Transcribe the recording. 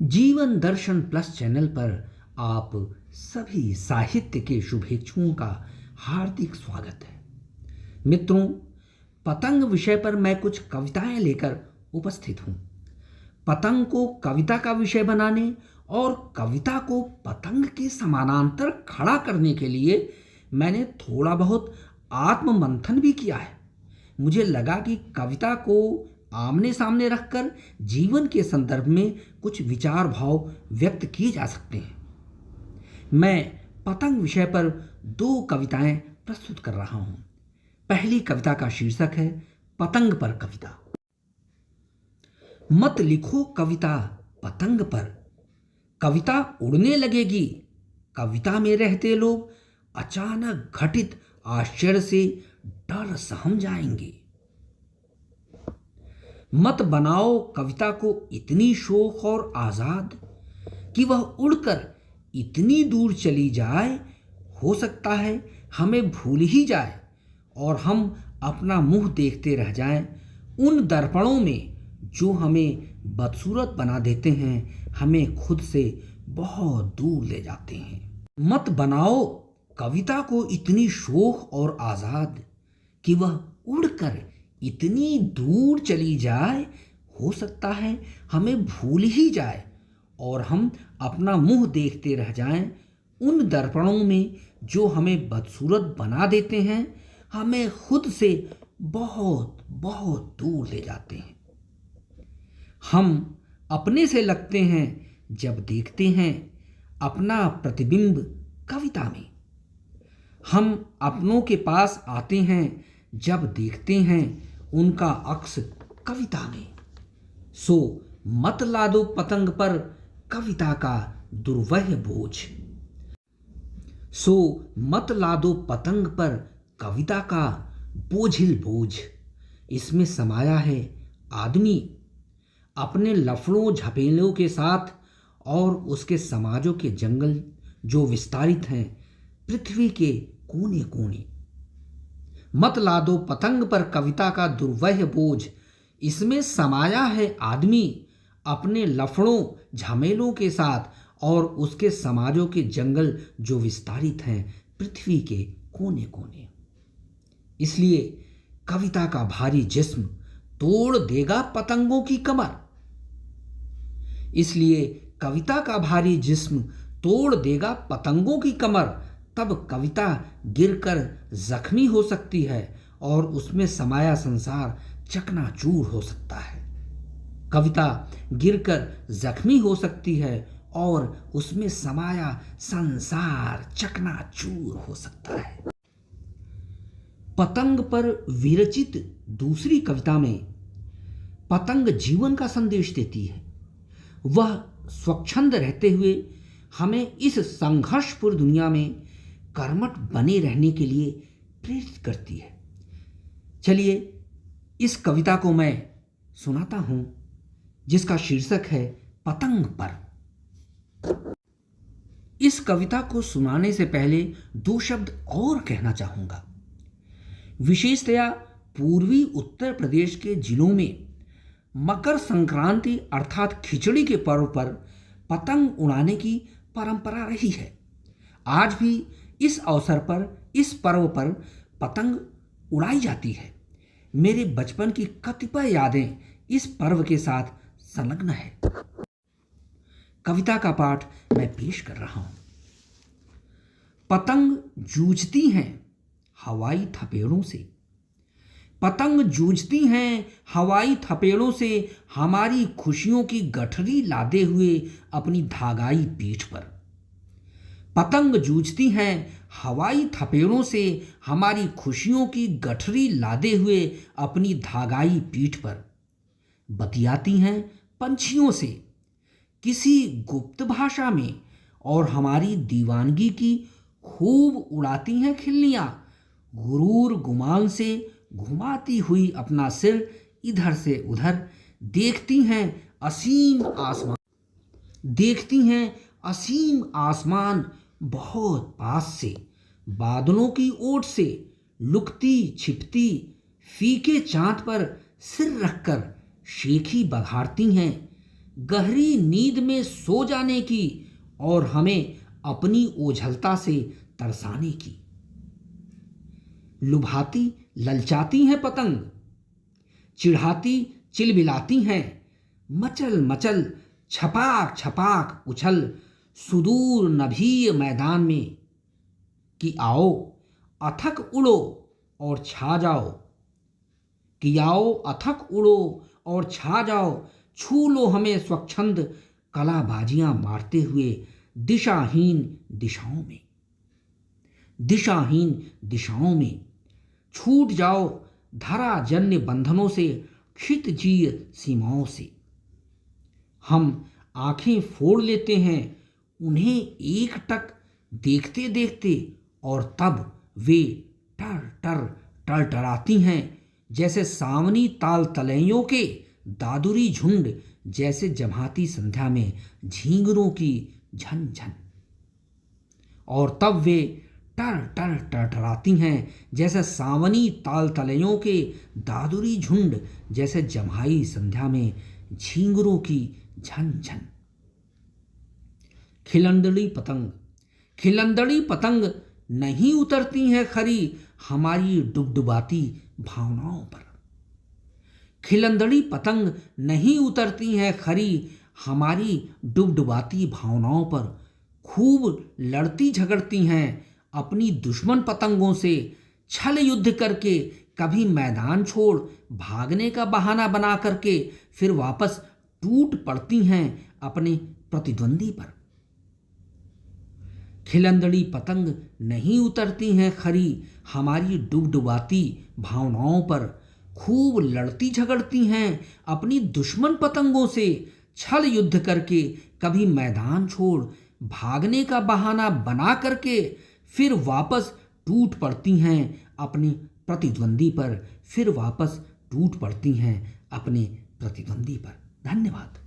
जीवन दर्शन plus channel पर आप सभी साहित्य के शुभेच्छुओं का हार्दिक स्वागत है। मित्रों, पतंग विषय पर मैं कुछ कविताएं लेकर उपस्थित हूं। पतंग को कविता का विषय बनाने और कविता को पतंग के समानांतर खड़ा करने के लिए मैंने थोड़ा बहुत आत्म मंथन भी किया है। मुझे लगा कि कविता को आमने सामने रखकर जीवन के संदर्भ में कुछ विचार भाव व्यक्त किए जा सकते हैं। मैं पतंग विषय पर 2 कविताएं प्रस्तुत कर रहा हूं। पहली कविता का शीर्षक है पतंग पर कविता। मत लिखो कविता पतंग पर, कविता उड़ने लगेगी। कविता में रहते लोग अचानक घटित आश्चर्य से डर सहम जाएंगे। मत बनाओ कविता को इतनी शोख और आजाद कि वह उड़कर इतनी दूर चली जाए, हो सकता है हमें भूल ही जाए और हम अपना मुंह देखते रह जाएं उन दर्पणों में जो हमें बदसूरत बना देते हैं, हमें खुद से बहुत दूर ले जाते हैं। मत बनाओ कविता को इतनी शोख और आजाद कि वह उड़कर इतनी दूर चली जाए, हो सकता है हमें भूल ही जाए और हम अपना मुंह देखते रह जाएं उन दर्पणों में जो हमें बदसूरत बना देते हैं, हमें खुद से बहुत बहुत दूर ले जाते हैं। हम अपने से लगते हैं जब देखते हैं अपना प्रतिबिंब कविता में। हम अपनों के पास आते हैं जब देखते हैं उनका अक्स कविता में। सो मत लादो पतंग पर कविता का दुर्वह बोझ। सो मत लादो पतंग पर कविता का बोझिल बोझ। इसमें समाया है आदमी अपने लफड़ों झपेलों के साथ और उसके समाजों के जंगल जो विस्तारित हैं पृथ्वी के कोने कोने। मत लादो पतंग पर कविता का दुर्वह बोझ। इसमें समाया है आदमी अपने लफड़ों झमेलों के साथ और उसके समाजों के जंगल जो विस्तारित हैं पृथ्वी के कोने कोने। इसलिए कविता का भारी जिस्म तोड़ देगा पतंगों की कमर। इसलिए कविता का भारी जिस्म तोड़ देगा पतंगों की कमर। तब कविता गिरकर जख्मी हो सकती है और उसमें समाया संसार चकनाचूर हो सकता है। कविता गिरकर जख्मी हो सकती है और उसमें समाया संसार चकनाचूर हो सकता है। पतंग पर विरचित दूसरी कविता में पतंग जीवन का संदेश देती है। वह स्वच्छंद रहते हुए हमें इस संघर्षपूर्ण दुनिया में कर्मठ बने रहने के लिए प्रेरित करती है। चलिए इस कविता को मैं सुनाता हूं जिसका शीर्षक है पतंग पर। इस कविता को सुनाने से पहले 2 शब्द और कहना चाहूंगा। विशेषतया पूर्वी उत्तर प्रदेश के जिलों में मकर संक्रांति अर्थात खिचड़ी के पर्व पर पतंग उड़ाने की परंपरा रही है। आज भी इस अवसर पर, इस पर्व पर पतंग उड़ाई जाती है। मेरे बचपन की कतिपय यादें इस पर्व के साथ संलग्न है। कविता का पाठ मैं पेश कर रहा हूं। पतंग जूझती हैं हवाई थपेड़ों से। पतंग जूझती हैं हवाई थपेड़ों से, हमारी खुशियों की गठरी लादे हुए अपनी धागाई पीठ पर। पतंग जूझती हैं हवाई थपेड़ों से, हमारी खुशियों की गठरी लादे हुए अपनी धागाई पीठ पर। बतियाती हैं पंछियों से किसी गुप्त भाषा में और हमारी दीवानगी की खूब उड़ाती हैं खिल्लियां। गुरूर गुमान से घुमाती हुई अपना सिर इधर से उधर, देखती हैं असीम आसमान, देखती हैं असीम आसमान बहुत पास से। बादलों की ओट से लुकती छिपती फीके चांद पर सिर रखकर शेखी बघारती हैं। गहरी नींद में सो जाने की और हमें अपनी ओझलता से तरसाने की। लुभाती ललचाती हैं पतंग, चिढ़ाती चिलबिलाती हैं, मचल मचल छपाक छपाक उछल सुदूर नभीय मैदान में, कि आओ अथक उड़ो और छा जाओ, कि आओ अथक उड़ो और छा जाओ, छू लो हमें स्वच्छंद कलाबाजियां मारते हुए दिशाहीन दिशाओं में, दिशाहीन दिशाओं में। छूट जाओ धरा जन्य बंधनों से, क्षितिजीय सीमाओं से। हम आंखें फोड़ लेते हैं उन्हें एकटक देखते देखते, और तब वे टर टर टरटराती हैं जैसे सावनी ताल तलैयों के दादुरी झुंड, जैसे जमाती संध्या में झींगरों की झन झन। और तब वे टर टर टरटराती हैं जैसे सावनी ताल तलैयों के दादुरी झुंड, जैसे जम्हाई संध्या में झींगरों की झन झन। खिलंदड़ी पतंग, खिलंदड़ी पतंग नहीं उतरती हैं खरी हमारी डुबडुबाती भावनाओं पर। खिलंदड़ी पतंग नहीं उतरती हैं खरी हमारी डुबडुबाती भावनाओं पर। खूब लड़ती झगड़ती हैं अपनी दुश्मन पतंगों से, छल युद्ध करके, कभी मैदान छोड़ भागने का बहाना बना करके, फिर वापस टूट पड़ती हैं अपने प्रतिद्वंदी पर। खिलंदड़ी पतंग नहीं उतरती हैं खरी हमारी डुबडुबाती भावनाओं पर। खूब लड़ती झगड़ती हैं अपनी दुश्मन पतंगों से, छल युद्ध करके, कभी मैदान छोड़ भागने का बहाना बना करके, फिर वापस टूट पड़ती हैं अपने प्रतिद्वंदी पर, फिर वापस टूट पड़ती हैं अपने प्रतिद्वंदी पर। धन्यवाद।